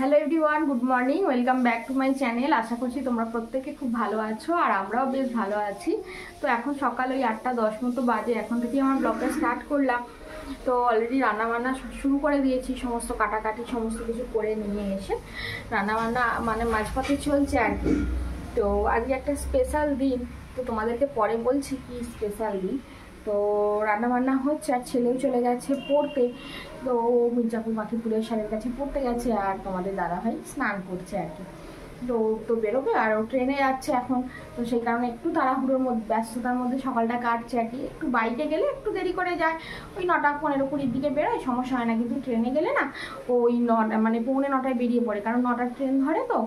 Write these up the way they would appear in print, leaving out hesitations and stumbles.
Hello everyone, good morning, welcome back to my channel. আশা করছি তোমরা প্রত্যেকে খুব ভালো আছো আর আমরাও বেশ ভালো আছি। তো এখন সকাল ওই 8টা 10 মতো বাজে, এখন থেকেই আমার ব্লগটা স্টার্ট করলাম। তো অলরেডি রান্নাবান্না শুরু করে দিয়েছি, সমস্ত কাটাকাটি সমস্ত কিছু করে নিয়ে এসে রান্নাবান্না মানে মাঝপথে চলছে আর কি। তো আজকে একটা স্পেশাল দিন, তো তোমাদেরকে পরে বলছি কি স্পেশাল দিন। তো রান্নাবান্না হচ্ছে আর ছেলেও চলে গেছে পড়তে। তো মির্জাপুর মাখিপুরের স্যারের কাছে পড়তে গেছে আর তোমাদের দাদাভাই স্নান করছে আর কি। তো তো বেরোবে আর ও ট্রেনে যাচ্ছে এখন, তো সেই কারণে একটু তাড়াহুড়োর মধ্যে ব্যস্ততার মধ্যে সকালটা কাটছে আর কি। একটু বাইকে গেলে একটু দেরি করে যায়, ওই 9টা 15 20 দিকে বেরোয়, সমস্যা হয় না। কিন্তু ট্রেনে গেলে না ওই 9টা মানে 9:45 বেরিয়ে পড়ে, কারণ 9টার ট্রেন ধরে। তো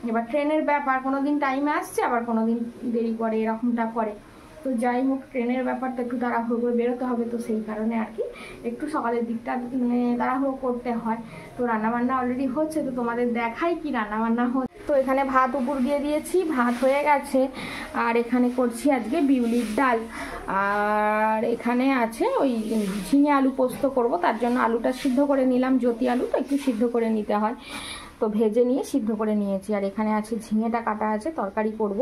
এবার ট্রেনের ব্যাপার, কোনো দিন টাইমে আসছে আবার কোনো দিন দেরি করে, এরকমটা করে। তো যাই হোক, ট্রেনের ব্যাপারটা একটু তাড়াহুড়ো করে বেরোতে হবে, তো সেই কারণে আর কি একটু সকালের দিকটা মানে তাড়াহুড়ো করতে হয়। তো রান্নাবান্না অলরেডি হচ্ছে, তো তোমাদের দেখাই কি রান্নাবান্না হচ্ছে। তো এখানে ভাত উপর দিয়ে দিয়েছি, ভাত হয়ে গেছে। আর এখানে করছি আজকে বিউলির ডাল। আর এখানে আছে ওই ঝিঙে আলু পোস্ত করব, তার জন্য আলুটা সিদ্ধ করে নিলাম। জ্যোতি আলু তো একটু সিদ্ধ করে নিতে হয়, তো ভেজে নিয়ে সিদ্ধ করে নিয়েছি। আর এখানে আছে ঝিঙেটা কাটা আছে, তরকারি করব।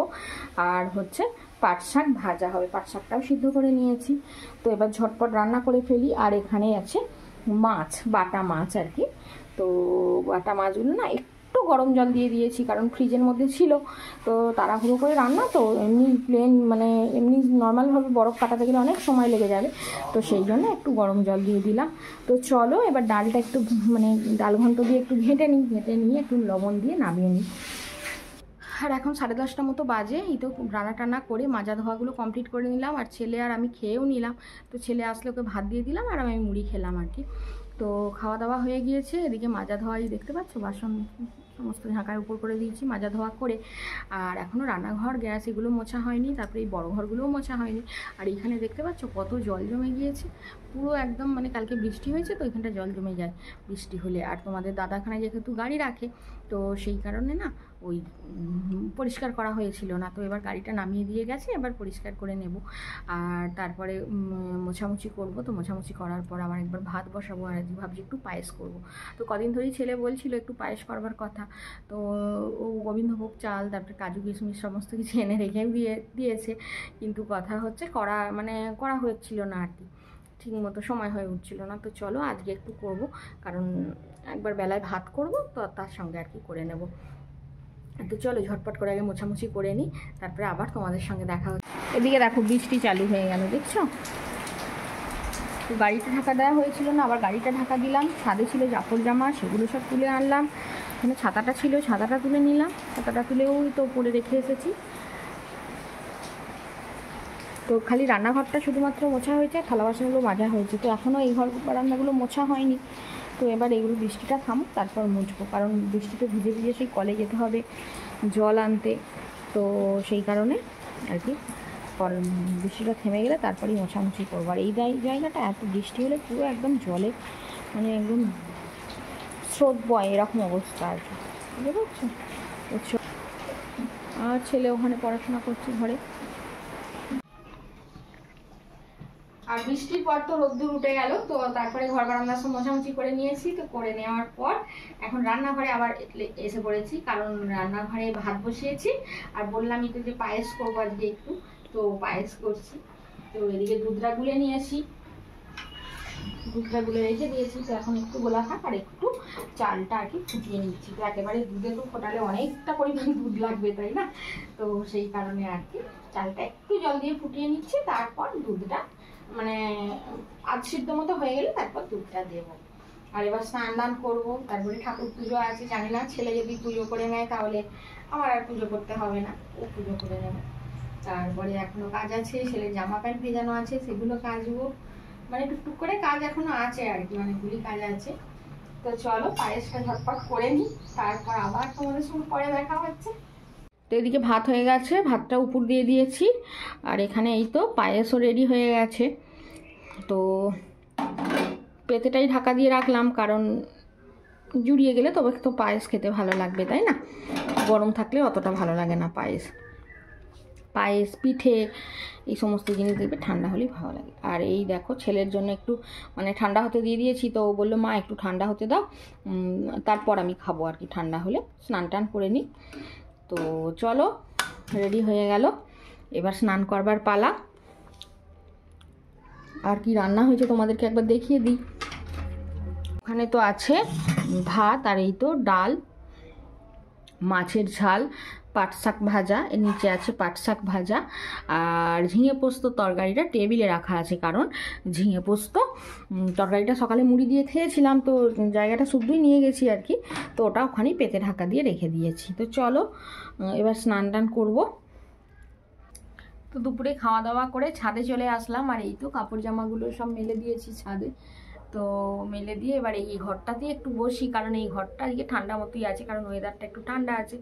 আর হচ্ছে পাট শাক ভাজা হবে, পাট শাকটাও সিদ্ধ করে নিয়েছি। তো এবার ঝটপট রান্না করে ফেলি। আর এখানে আছে মাছ, বাটা মাছ আর কি। তো বাটা মাছগুলো না একটু গরম জল দিয়ে দিয়েছি, কারণ ফ্রিজের মধ্যে ছিল। তো তাড়াহুড়ো করে রান্না, তো এমনি প্লেন মানে এমনি নর্মালভাবে বরফ কাটাতে গেলে অনেক সময় লেগে যাবে, তো সেই জন্য একটু গরম জল দিয়ে দিলাম। তো চলো এবার ডালটা একটু মানে ডাল ঘন্ট দিয়ে একটু ঘেঁটে নিই, ঘেঁটে নিয়ে একটু লবণ দিয়ে নামিয়ে নিই। আর এখন 10:30 মতো বাজে। এই তো রান্না টান্না করে মাজা ধোয়াগুলো কমপ্লিট করে নিলাম, আর ছেলে আর আমি খেয়েও নিলাম। তো ছেলে আসলে ওকে ভাত দিয়ে দিলাম আর আমি মুড়ি খেলাম আর কি। তো খাওয়া দাওয়া হয়ে গিয়েছে। এদিকে মাজা ধোয়াই দেখতে পাচ্ছ, বাসন সমস্ত ঝাঁকায় উপর করে দিয়েছি মাজা ধোয়া করে। আর এখনও রান্নাঘর গ্যাস এগুলো মোছা হয়নি, তারপরে এই বড় ঘরগুলোও মোছা হয়নি। আর এখানে দেখতে পাচ্ছ কত জল জমে গিয়েছে, পুরো একদম মানে কালকে বৃষ্টি হয়েছে তো এখানটা জল জমে যায় বৃষ্টি হলে। আর তোমাদের দাদাখানে যেহেতু গাড়ি রাখে, তো সেই কারণে না ওই পরিষ্কার করা হয়েছিল না। তো এবার গাড়িটা নামিয়ে দিয়ে গেছে, এবার পরিষ্কার করে নেব। আর তারপরে মোছামুছি করব। তো মোছামুছি করার পর আমার একবার ভাত বসাবো, আর আজকে ভাবছি একটু পায়েস করব। তো কদিন ধরেই ছেলে বলছিল একটু পায়েস করবার কথা। তো ও গোবিন্দভোগ চাল, তারপরে কাজু কিশমিশ সমস্ত কিছু এনে রেখেও দিয়েছে, কিন্তু কথা হচ্ছে করা হচ্ছিল না আর কি, ঠিক মতো সময় হয়ে উঠছিল না। তো চলো আজকে একটু করব, কারণ একবার বেলায় ভাত করব, তো তার সঙ্গে আর কি করে নেব। তো চলো ঝটপট করে আগে মোছামুছি করে নিই, তারপরে আবার তোমাদের সঙ্গে দেখা হচ্ছে। এদিকে দেখো বৃষ্টি চালু হয়ে গেল, দেখছো? তো গাড়িটা ঢাকা দেওয়া হয়েছিল না, আবার গাড়িটা ঢাকা দিলাম। ছাদে ছিল জাফর জামা, সেগুলো সব তুলে আনলাম। এখানে ছাতাটা ছিল, ছাতাটা তুলে নিলাম। ছাতাটা তুলেও তো পরে রেখে এসেছি। তো খালি রান্নাঘরটা শুধুমাত্র মোছা হয়েছে, থালা বাসনগুলো মাজা হয়েছে। তো এখনও এই ঘর বারান্দাগুলো মোছা হয়নি। তো এবার এগুলো বৃষ্টিটা থামুক, তারপর মুছবো, কারণ বৃষ্টিতে ভিজে ভিজে সেই কলে যেতে হবে জল আনতে। তো সেই কারণে আর কি বৃষ্টিটা থেমে গেলে তারপরেই মোছামুছি করবো। আর এই জায়গাটা এত বৃষ্টি হলে পুরো একদম জলে মানে একদম স্রোত বয়, এরকম অবস্থা আর কি, বুঝতে পারছো? আর ছেলে ওখানে পড়াশোনা করছে ঘরে। আর বৃষ্টির পর তো রোদ্দুর উঠে গেল, তো তারপরে ঘর বারান্দা সব মোছামুছি করে নিয়েছি। তো করে নেওয়ার পর এখন রান্নাঘরে আবার এসে পড়েছি, কারণ রান্নাঘরে ভাত বসিয়েছি। আর বললামই তো যে পায়েস করবো আজকে একটু, তো পায়েস করছি। তো এদিকে দুধটা গুলে নিয়েছি, দুধটা গুলে রেখে দিয়েছি। তো এখন একটু গোলা থাক, আর একটু চালটা আর কি ফুটিয়ে নিচ্ছি। তো একেবারে দুধে তো ফোটালে অনেকটা পরিমাণ দুধ লাগবে, তাই না? তো সেই কারণে আর কি চালটা একটু জল দিয়ে ফুটিয়ে নিচ্ছি, তারপর দুধটা মানে আধ সিদ্ধ মতো হয়ে গেলে তারপর দুধটা দেবো। আর এবার স্নান দান করবো, তারপরে ঠাকুর পুজো আছে। জানি না, ছেলে যদি পুজো করে নেয় তাহলে আমার আর পুজো করতে হবে না, ও পুজো করে নেবে। তারপরে এখনো কাজ আছে, ছেলের জামা প্যান্ট ভেজানো আছে, সেগুলো কাচবো। মানে টুকটুক করে কাজ এখনো আছে আর কি, অনেকগুলি কাজ আছে। তো চলো পায়েসটা ঝটপট করে নিই, তারপর আবার তোমাদের সঙ্গে পরে দেখা হচ্ছে। তো এদিকে ভাত হয়ে গেছে, ভাতটা উপর দিয়ে দিয়েছি। আর এখানে এই তো পায়েসও রেডি হয়ে গেছে। তো পেতেটাই ঢাকা দিয়ে রাখলাম, কারণ জুড়িয়ে গেলে তবে তো পায়েস খেতে ভালো লাগবে, তাই না? গরম থাকলে অতটা ভালো লাগে না পায়েস। পায়েস, পিঠে, এই সমস্ত জিনিস দেখবে ঠান্ডা হলেই ভালো লাগে। আর এই দেখো ছেলের জন্য একটু মানে ঠান্ডা হতে দিয়ে দিয়েছি, তো ও বললো মা একটু ঠান্ডা হতে দাও, তারপর আমি খাবো আর কি, ঠান্ডা হলে স্নান টান করে নিই। তো চলো রেডি হয়ে গেল, এবার স্নান করবার পালা। আর কি রান্না হয়েছে তোমাদেরকে একবার দেখিয়ে দিই। ওখানে তো আছে ভাত, আর এই তো ডাল, মাছের ঝাল, পাট শাক ভাজা, এর নিচে আছে পাট শাক ভাজা, আর ঝিঙে পোস্ত তরকারিটা টেবিলে রাখা আছে, কারণ ঝিঙে পোস্ত তরকারিটা সকালে মুড়ি দিয়ে খেয়েছিলাম, তো জায়গাটা শুদ্ধই নিয়ে গেছি আর কি, তো ওটা ওখানেই পেতে ঢাকা দিয়ে রেখে দিয়েছি। তো চলো এবার স্নান টান করবো। তো দুপুরে খাওয়া দাওয়া করে ছাদে চলে আসলাম, আর এই তো কাপড় জামাগুলো সব মেলে দিয়েছি ছাদে। তো মেলে দিয়ে এবার এই ঘরটাতে একটু বসি, কারণ এই ঘরটা আজকে ঠান্ডা মতোই আছে, কারণ ওয়েদারটা একটু ঠান্ডা আছে,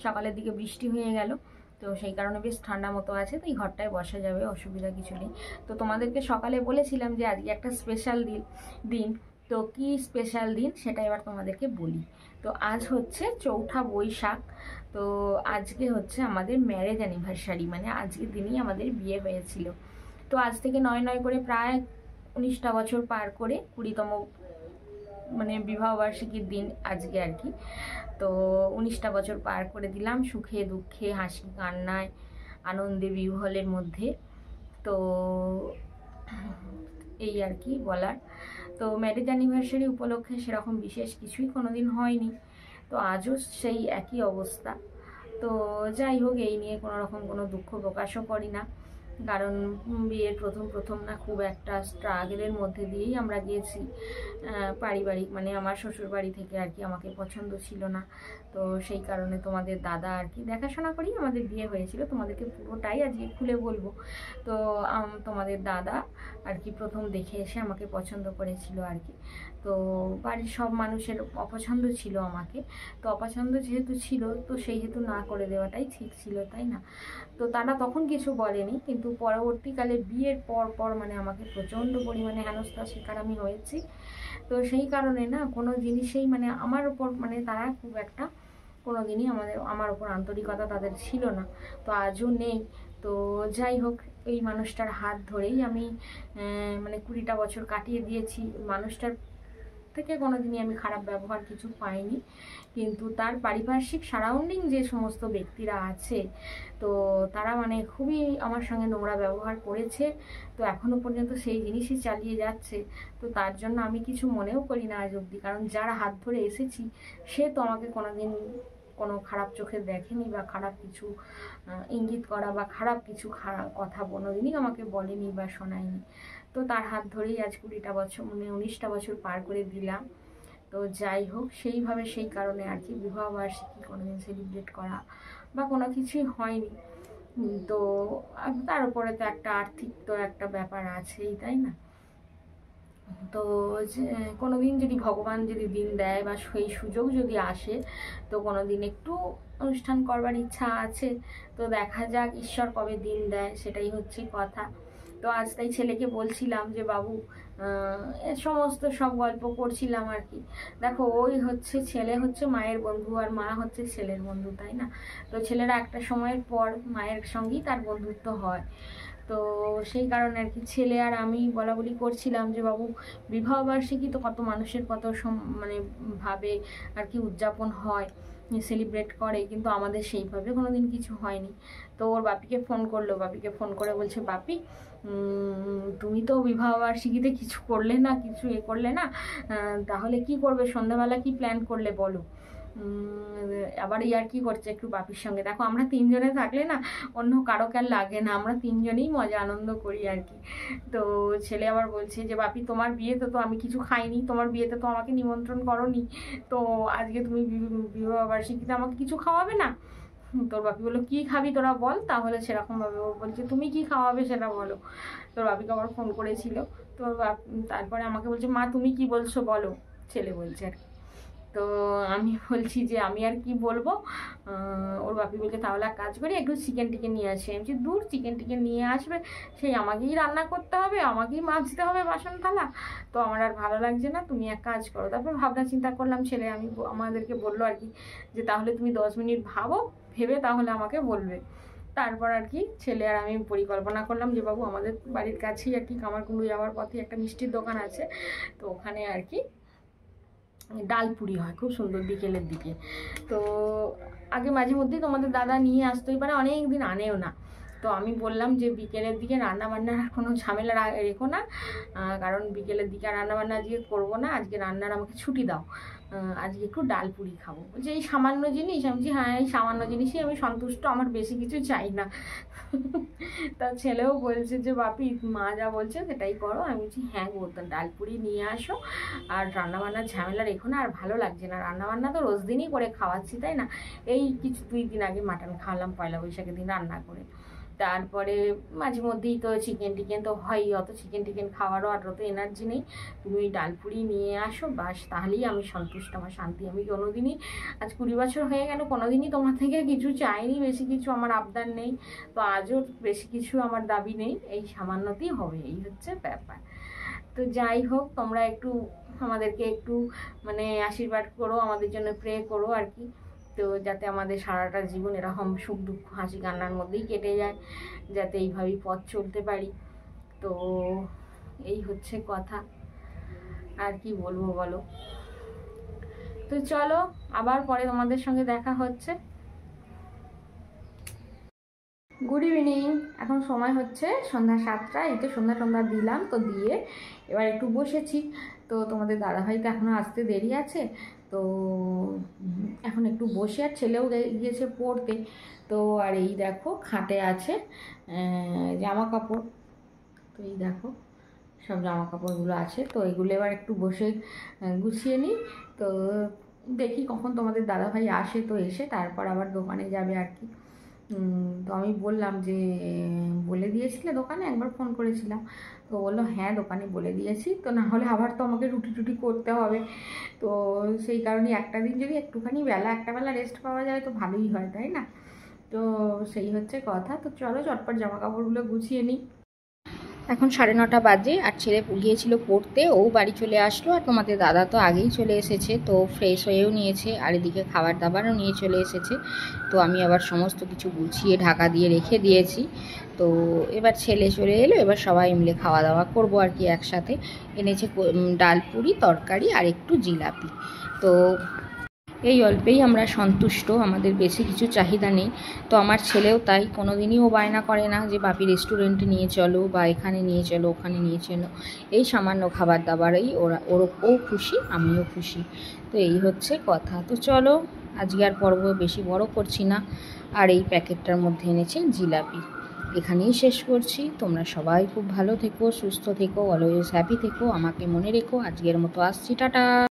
সকালের দিকে বৃষ্টি হয়ে গেল, তো সেই কারণে বেশ ঠান্ডা মতো আছে, তো এই ঘরটায় বসা যাবে, অসুবিধা কিছু নেই। তো তোমাদেরকে সকালে বলেছিলাম যে আজকে একটা স্পেশাল দিন, তো কি স্পেশাল দিন সেটা এবার তোমাদেরকে বলি। তো আজ হচ্ছে 4ঠা বৈশাখ, তো আজকে হচ্ছে আমাদের ম্যারেজ অ্যানিভার্সারি, মানে আজকের দিনই আমাদের বিয়ে হয়েছিল। তো আজ থেকে নয় করে প্রায় 19টা বছর পার করে 20তম মানে বিবাহবার্ষিকীর দিন আজকে আর কি। তো 19টা বছর পার করে দিলাম সুখে দুঃখে, হাসি কান্নায়, আনন্দে বিহ্বলের মধ্যে। তো এই আর কি বলার। তো ম্যারেজ অ্যানিভার্সারি উপলক্ষে সেরকম বিশেষ কিছুই কোনোদিন হয়নি, তো আজও সেই একই অবস্থা। তো যাই হোক, এই নিয়ে কোনো রকম কোনো দুঃখ প্রকাশও করি না, কারণ বিয়ের প্রথম না খুব একটা স্ট্রাগলের মধ্যে দিয়েই আমরা গিয়েছি। পারিবারিক মানে আমার শ্বশুর বাড়ি থেকে আর কি আমাকে পছন্দ ছিল না, তো সেই কারণে তোমাদের দাদা আর কি দেখাশোনা করেই আমাদের বিয়ে হয়েছিল, তোমাদেরকে পুরোটাই আজকে খুলে বলবো। তো তোমাদের দাদা আর কি প্রথম দেখে এসে আমাকে পছন্দ করেছিল আর কি। তো বাড়ির সব মানুষের অপছন্দ ছিল আমাকে, তো অপছন্দ যেহেতু ছিল, তো সেই হেতু না করে দেওয়াটাই ঠিক ছিল, তাই না? তো তারা তখন কিছু বলেনি, কিন্তু পরবর্তীকালে বিয়ের পর মানে আমাকে প্রচণ্ড পরিমাণে হেনস্থার শিকার আমি হয়েছি। তো সেই কারণে না কোনো জিনিসেই মানে আমার ওপর মানে তারা খুব একটা কোনো দিনই আমার ওপর আন্তরিকতা তাদের ছিল না, তো আজও নেই। তো যাই হোক, এই মানুষটার হাত ধরেই আমি মানে 20টা বছর কাটিয়ে দিয়েছি। মানুষটার থেকে কোনোদিনই আমি খারাপ ব্যবহার কিছু পাইনি, কিন্তু তার পারিপার্শ্বিক সারাউন্ডিং যে সমস্ত ব্যক্তিরা আছে, তো তারা মানে খুবই আমার সঙ্গে নোংরা ব্যবহার করেছে, তো এখনও পর্যন্ত সেই জিনিসই চালিয়ে যাচ্ছে। তো তার জন্য আমি কিছু মনেও করি না আজ অবধি, কারণ যার হাত ধরে এসেছি সে তো আমাকে কোনোদিন কোনো খারাপ চোখে দেখেনি, বা খারাপ কিছু ইঙ্গিত করা বা খারাপ কিছু কথা কোনোদিনই আমাকে বলেনি বা শোনায়নি। তো তার হাত ধরেই আজ 20টা বছর মানে 19টা বছর পার করে দিলাম। তো যাই হোক, সেইভাবে সেই কারণে আর কি বিবাহবার্ষিকী কোনোদিন সেলিব্রেট করা বা কোনো কিছুই হয়নি। তো তার উপরে তো একটা আর্থিক তো একটা ব্যাপার আছেই, তাই না? তো কোনোদিন যদি ভগবান যদি দিন দেয় বা সেই সুযোগ যদি আসে, তো কোনোদিন একটু অনুষ্ঠান করবার ইচ্ছা আছে, তো দেখা যাক ঈশ্বর কবে দিন দেয়, সেটাই হচ্ছে কথা। তো আজ তাই ছেলেকে বলছিলাম যে বাবু সমস্ত সব গল্প করছিলাম আর কি। দেখো, ওই হচ্ছে ছেলে হচ্ছে মায়ের বন্ধু, আর মা হচ্ছে ছেলের বন্ধু, তাই না? তো ছেলেরা একটা সময়ের পর মায়ের সঙ্গেই তার বন্ধুত্ব হয়। তো সেই কারণে আর কি ছেলে আর আমি বলা বলি করছিলাম যে বাবু, বিবাহবার্ষিকী তো কত মানুষের কত মানে ভাবে আর কি উদযাপন হয়, সেলিব্রেট করে, কিন্তু আমাদের সেইভাবে কোনোদিন কিছু হয়নি। তো ওর বাপিকে ফোন করলো, বাপিকে ফোন করে বলছে, বাপি তুমি তো বিবাহবার্ষিকীতে কিছু করলে না, কিছু করলে না, তাহলে কি করবে, সন্ধ্যাবেলা কি প্ল্যান করলে বলো। আবার কি করছে একটু বাপির সঙ্গে। দেখো, আমরা 3জনে থাকলে না অন্য কারো কার লাগে না, আমরা 3জনেই মজা আনন্দ করি আর কি। তো ছেলে আবার বলছে যে বাপি, তোমার বিয়েতে তো আমি কিছু খাইনি, তোমার বিয়েতে তো আমাকে নিমন্ত্রণ করোনি, তো আজকে তুমি বিবাহবার্ষিকীতে আমাকে কিছু খাওয়াবে না? তোর বাপি বললো, কি খাবি তোরা বল, তাহলে সেরকমভাবে ও বলছে তুমি কি খাওয়াবে সেটা বলো। তোর বাপিকে আবার ফোন করেছিল, তোর তারপরে আমাকে বলছে, মা তুমি কি বলছো বলো, ছেলে বলছে আর কি। তো আমি বলছি যে আমি আর কি বলবো। ওর বাপি বলছে, তাহলে এক কাজ করি, একটু চিকেন টিকেন নিয়ে আসি। আমি বলছি, দূর, চিকেন টিকেন নিয়ে আসবে, সেই আমাকেই রান্না করতে হবে, আমাকেই মাজতে হবে বাসন থালা, তো আমার আর ভালো লাগছে না, তুমি এক কাজ করো। তারপর ভাবনা চিন্তা করলাম, ছেলে আমাদেরকে বললো আর কি যে তাহলে তুমি 10 মিনিট ভাবো, ভেবে তাহলে আমাকে বলবে। তারপর আর কি ছেলে আর আমি পরিকল্পনা করলাম যে বাবু আমাদের বাড়ির কাছেই আর কি কামারকুণ্ডু যাওয়ার পথে একটা মিষ্টির দোকান আছে, তো ওখানে আর কি ডালপুরি হয় খুব সুন্দর বিকেলের দিকে। তো আগে মাঝে মধ্যেই তোমাদের দাদা নিয়ে আসতেই পারে, অনেক দিন আনেও না। তো আমি বললাম যে বিকেলের দিকে রান্নাবান্নার কোনো ঝামেলা রেখো না, কারণ বিকেলের দিকে রান্নাবান্না আজকে করবো না, আজকে রান্নার আমাকে ছুটি দাও, আজকে একটু ডালপুরি খাবো। যে এই সামান্য জিনিস, আমি বলছি হ্যাঁ এই সামান্য জিনিসই আমি সন্তুষ্ট, আমার বেশি কিছু চাই না। তা ছেলেও বলছে যে বাপি মা যা বলছে সেটাই করো। আমি বলছি হ্যাঁ গো, ডালপুরি নিয়ে আসো, আর রান্নাবান্নার ঝামেলা রেখো না, আর ভালো লাগছে না রান্নাবান্না তো রোজ দিনই করে খাওয়াচ্ছি তাই না। এই কিছু 2 দিন আগে মাটন খাওয়ালাম পয়লা বৈশাখের দিন রান্না করে। তারপরে মাঝে মধ্যেই তো চিকেন টিকেন তো হয়ই, অত চিকেন টিকেন খাওয়ারও আর অত এনার্জি নেই। তুমি ওই ডালপুরি নিয়ে আসো বাস, তাহলেই আমি সন্তুষ্ট, আমার শান্তি। আমি কোনোদিনই আজ 20 বছর হয়ে গেল কোনোদিনই তোমার থেকে কিছু চাইনি, বেশি কিছু আমার আবদার নেই, তো আজও বেশি কিছু আমার দাবি নেই, এই সামান্যতেই হবে, এই হচ্ছে ব্যাপার। তো যাই হোক, তোমরা একটু আমাদেরকে একটু মানে আশীর্বাদ করো, আমাদের জন্য প্রে করো আর কি, তো যাতে আমাদের সারাটা জীবন এরকম সুখ দুঃখ হাসি কান্নার মধ্যেই কেটে যায়, যাতে এইভাবেই পথ চলতে পারি। তো এই হচ্ছে কথা, আর কি বলবো বলো। তো চলো আবার পরে তোমাদের সঙ্গে দেখা হচ্ছে। গুড ইভিনিং, এখন সময় হচ্ছে সন্ধ্যা 7টা। এই তো সন্ধ্যা দিলাম, তো দিয়ে এবার একটু বসেছি। তো তোমাদের দাদাভাই তো এখনও আসতে দেরি আছে, তো এখন একটু বসে, আর ছেলেও গিয়েছে পড়তে। তো আর এই দেখো খাটে আছে জামা কাপড়, তো এই দেখো সব জামা কাপড়গুলো আছে, তো এগুলো এবার একটু বসে গুছিয়ে নিই। তো দেখি কখন তোমাদের দাদাভাই আসে, তো এসে তারপর আবার দোকানে যাবে আর কি। তো আমি বললাম যে বলে দিয়েছিলে দোকানে, একবার ফোন করেছিলাম, তো বললো হ্যাঁ দোকানে বলে দিয়েছি, তো না হলে আবার তো আমাকে রুটি টুটি করতে হবে। তো সেই কারণে একটা দিন যদি একটুখানি একটা বেলা রেস্ট পাওয়া যায় তো ভালোই হয় তাই না। তো সেই হচ্ছে কথা। তো চলো চটপট জামা কাপড়গুলো গুছিয়ে নিই। এখন 9:30 বাজে, আর ছেলে গিয়েছিল পড়তে, ও বাড়ি চলে আসলো, আর তোমাদের দাদা তো আগেই চলে এসেছে, তো ফ্রেশ হয়েও নিয়েছে, আর এদিকে খাবার দাবারও নিয়ে চলে এসেছে। তো আমি আবার সমস্ত কিছু গুছিয়ে ঢাকা দিয়ে রেখে দিয়েছি। তো এবার ছেলে চলে এলো, এবার সবাই মিলে খাওয়া দাওয়া করবো আর কি একসাথে। এনেছে ডালপুরি, তরকারি আর একটু জিলাপি। তো এই অল্পেই আমরা সন্তুষ্ট, আমাদের বেশি কিছু চাহিদা নেই। তো আমার ছেলেও তাই, কোনো দিনই ও বায়না করে না যে বাপি রেস্টুরেন্টে নিয়ে চলো বা এখানে নিয়ে চলো ওখানে নিয়ে চলো। এই সামান্য খাবার দাবারেই ও খুশি, আমিও খুশি। তো এই হচ্ছে কথা। তো চলো আজকে আর পর্ব বেশি বড় করছি না, আর এই প্যাকেটটার মধ্যে এনেছে জিলাপি। এখানেই শেষ করছি। তোমরা সবাই খুব ভালো থেকো, সুস্থ থেকো, অলওয়েজ হ্যাপি থেকো, আমাকে মনে রেখো। আজকের মতো আসছি, টাটা।